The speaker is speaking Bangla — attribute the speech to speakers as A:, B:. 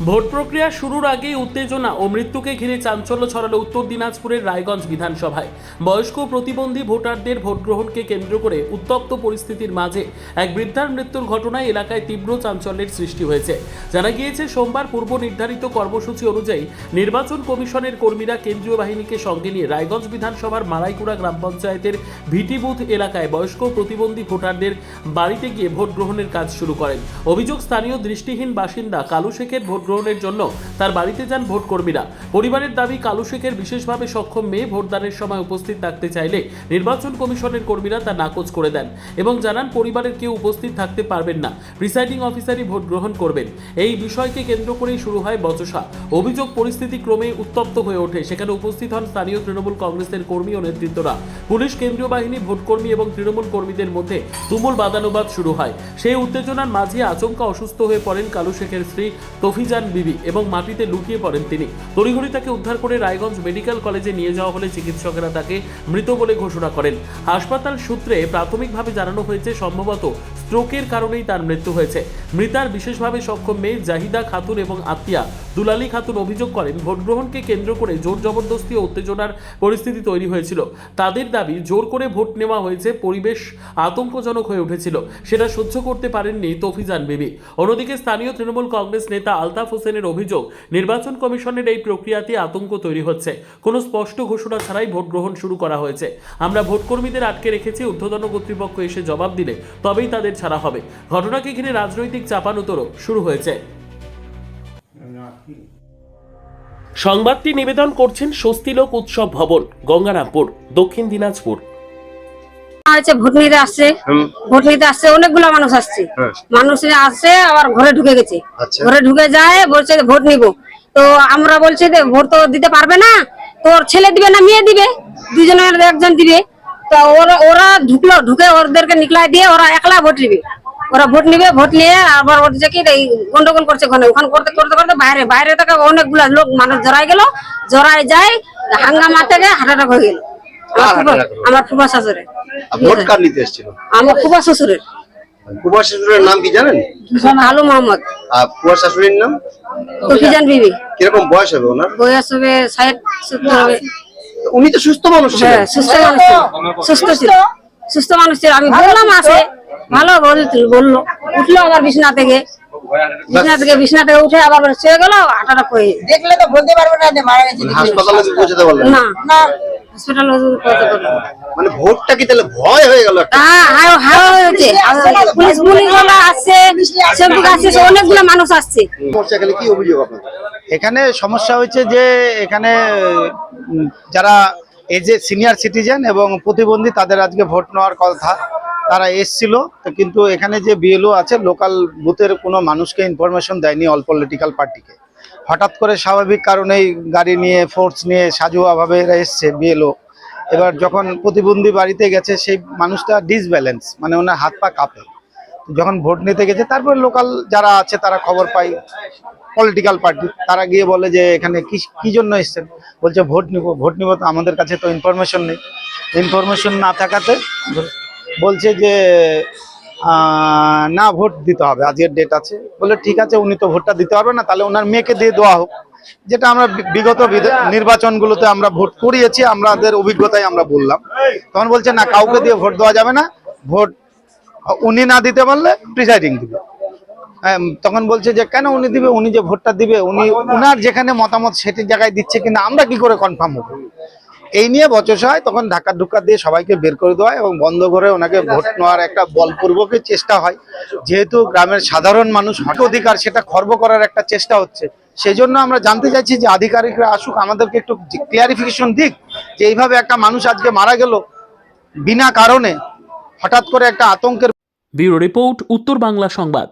A: ভোট প্রক্রিয়া শুরুর আগেই উত্তেজনা ও মৃত্যুকে ঘিরে চাঞ্চল্য ছড়ালো উত্তর দিনাজপুরের রায়গঞ্জ বিধানসভায়। বয়স্ক প্রতিবন্ধী ভোটারদের ভোট গ্রহণকে কেন্দ্র করে উত্তপ্ত পরিস্থিতির মাঝে এক বৃদ্ধার মৃত্যুর ঘটনায় এলাকায় তীব্র চাঞ্চল্যের সৃষ্টি হয়েছে। জানা গিয়েছে, সোমবার পূর্ব নির্ধারিত কর্মসূচি অনুযায়ী নির্বাচন কমিশনের কর্মীরা কেন্দ্রীয় বাহিনীকে সঙ্গে নিয়ে রায়গঞ্জ বিধানসভার মারাইকুড়া গ্রাম পঞ্চায়েতের ভিটি বুথ এলাকায় বয়স্ক প্রতিবন্ধী ভোটারদের বাড়িতে গিয়ে ভোট গ্রহণের কাজ শুরু করেন। অভিযোগ, স্থানীয় দৃষ্টিহীন বাসিন্দা কালু শেখের ভোট গ্রহণের জন্য তার বাড়িতে যান ভোট কর্মীরা। পরিবারের দাবি, কালু শেখের বিশেষভাবে সক্ষম মেয়ে ভোটদানের সময় উপস্থিত থাকতে চাইলে নির্বাচন কমিশনের কর্মীরা তা নাকচ করে দেন এবং জানান পরিবারের কেউ উপস্থিত থাকতে পারবেন না, প্রিসাইডিং অফিসারই ভোট গ্রহণ করবেন। এই বিষয়কে কেন্দ্র করেই শুরু হয় বচসা। অভিযোগ, পরিস্থিতি ক্রমেই উত্তপ্ত হয়ে ওঠে। সেখানে উপস্থিত হন স্থানীয় তৃণমূল কংগ্রেসের কর্মী ও নেতৃত্বরা। পুলিশ, কেন্দ্রীয় বাহিনী, ভোটকর্মী এবং তৃণমূল কর্মীদের মধ্যে তুমুল বাদানুবাদ শুরু হয়। সেই উত্তেজনার মাঝে আচমকা অসুস্থ হয়ে পড়েন কালু শেখের স্ত্রী তফিজান বিবি এবং মাটিতে লুটিয়ে পড়েন তিনি। তড়িঘড়ি তাকে উদ্ধার করে রায়গঞ্জ মেডিকেল কলেজে নিয়ে যাওয়া হলে চিকিৎসকেরা তাকে মৃত বলে ঘোষণা করেন। হাসপাতাল সূত্রে প্রাথমিকভাবে জানানো হয়েছে, সম্ভবত স্ট্রোকের কারণেই তার মৃত্যু হয়েছে। মৃতার বিশেষভাবে সক্ষম মেয়ে জাহিদা খাতুন এবং আত্মীয়া দুলালী খাতুন অভিযোগ করেন, ভোট গ্রহণকে কেন্দ্র করে জোর জবরদস্তি ও উত্তেজনার পরিস্থিতি তৈরি হয়েছিল। তাদের দাবি, জোর করে ভোট নেওয়া হয়েছে, পরিবেশ আতঙ্কজনক হয়ে উঠেছিল, সেটা সহ্য করতে পারেননি তফিজান বিবি। অন্যদিকে স্থানীয় তৃণমূল কংগ্রেস নেতা আলতাফ হোসেনের অভিযোগ, নির্বাচন কমিশনের এই প্রক্রিয়াতে আতঙ্ক তৈরি হচ্ছে। কোনো স্পষ্ট ঘোষণা ছাড়াই ভোট গ্রহণ শুরু করা হয়েছে। আমরা ভোটকর্মীদের আটকে রেখেছি, ঊর্ধ্বতন কর্তৃপক্ষ এসে জবাব দিলে তবেই তাদের ছাড়া হবে। ঘটনাকে ঘিরে রাজনৈতিক চাপানুতরও শুরু হয়েছে। সংবাদটি নিবেদন করছেন স্বস্তিলোক উৎসব ভবন, গঙ্গারামপুর, দক্ষিণ দিনাজপুর।
B: ভোট নিতে আসছে অনেকগুলো মানুষ আসছে, মানুষ আসছে আবার ঘরে ঢুকে গেছে। ঘরে ঢুকে যায়, বলছে ভোট নিব। তো আমরা বলছি ভোট তো দিতে পারবে না, তোর ছেলে দিবে না মেয়ে দিবে, দুজনের একজন দিবে। তো ওরা ঢুকলো, ঢুকে ওদেরকে নিকলাই দিয়ে ওরা একলা ভোট নিবে। ওরা ভোট নিবে, ভোট নিয়ে আবার ওদের কি গন্ডগোল করছে। ওখানে করতে করতে করতে বাইরে থেকে অনেকগুলা লোক মানুষ জড়াই গেল। জড়াই যায়, হাঙ্গামা থেকে হার্ট অ্যাটাক হয়ে গেল আমার ফুফা শাশুড়ি।
C: ভোট কার নিতে এসেছিল?
B: আমার ফুফা শ্বশুরের।
C: ফুফা শ্বশুরের নাম কি জানেন?
B: আলু মোহাম্মদ।
C: আর ফুফা শাশুড়ির নাম?
B: তফিজান বিবি।
C: কিরকম বয়স হবে ওনার?
B: বয়স হবে 60-70 হবে।
C: উনি তো সুস্থ মানুষ ছিলেন।
B: হ্যাঁ, সুস্থ মানুষ ছিল, সুস্থ মানুষ ছিল। আমি বললাম আসে, ভালো বললো। উঠলো আবার বিছনা থেকে উঠে আবার শুয়ে গেল, আটাটা হয়ে। দেখলে তো বলতে পারবে না যে মারা গেছে।
C: হাসপাতালে পৌঁছাতে পারলেন না?
B: না, হসপিটালে পৌঁছাতে পারলাম না।
C: মানে ভোটটা কি তাহলে ভয় হয়ে গেল?
B: পুলিশ আসছে, অনেকগুলো মানুষ আসছে।
C: এখানে কি অভিযোগ আপনার?
D: এখানে সমস্যা হয়েছে যে এখানে যারা এই যে সিনিয়র সিটিজেন এবং প্রতিবন্ধী তাদের আজকে ভোট নেওয়ার কথা, তারা এসছিল। কিন্তু এখানে যে বিএলও আছে, লোকাল বুথের কোনো মানুষকে ইনফরমেশন দেয়নি, অল পলিটিক্যাল পার্টিকে। হঠাৎ করে স্বাভাবিক কারণেই গাড়ি নিয়ে, ফোর্স নিয়ে সাজুয়াভাবে এরা এসছে বিএলও। এবার যখন প্রতিবন্ধী বাড়িতে গেছে, সেই মানুষটা ডিসব্যালেন্স, মানে ওনার হাত পা কাঁপে। যখন ভোট নিতে গেছে, তারপর লোকাল যারা আছে তারা খবর পাই, পলিটিক্যাল পার্টি, তারা গিয়ে বলে যে এখানে কি জন্য এসছেন। বলছে ভোট নিব। তো আমাদের কাছে তো ইনফরমেশন নেই। ইনফরমেশন না থাকাতে বলছে যে না, ভোট দিতে হবে, আজকের ডেট আছে। বলে ঠিক আছে, উনি তো ভোটটা দিতে পারবে না, তাহলে ওনার মেয়েকে দিয়ে দেওয়া হোক। যেটা আমরা বিগত নির্বাচনগুলোতে আমরা ভোট করিয়েছি, আমাদের অভিজ্ঞতায় আমরা বললাম। তখন বলছে না, কাউকে দিয়ে ভোট দেওয়া যাবে না, ভোট উনি না দিতে পারলে প্রিসাইডিং দিবে। তখন বলছে যে কেন উনি দিবে, উনি যে ভোটটা দিবে, উনি উনার যেখানে মতামত সেটি জায়গায় দিচ্ছে কিনা আমরা কি করে কনফার্ম হবো। এই নিয়ে বচসা হয়। তখন ধাক্কা দিয়ে সবাইকে বের করে দেওয়া হয় এবং বন্ধ করে ওনাকে ভোট নেওয়ার একটা বলপূর্বকের চেষ্টা হয়। যেহেতু গ্রামের সাধারণ মানুষ অধিকার, সেটা খর্ব করার একটা চেষ্টা হচ্ছে। সেই জন্য আমরা জানতে চাইছি যে আধিকারিকরা আসুক, আমাদেরকে একটু ক্লিয়ারিফিকেশন দিক যে এইভাবে একটা মানুষ আজকে মারা গেল বিনা কারণে, হঠাৎ করে একটা আতঙ্কের।
A: ব্যুরো রিপোর্ট, উত্তর বাংলা সংবাদ।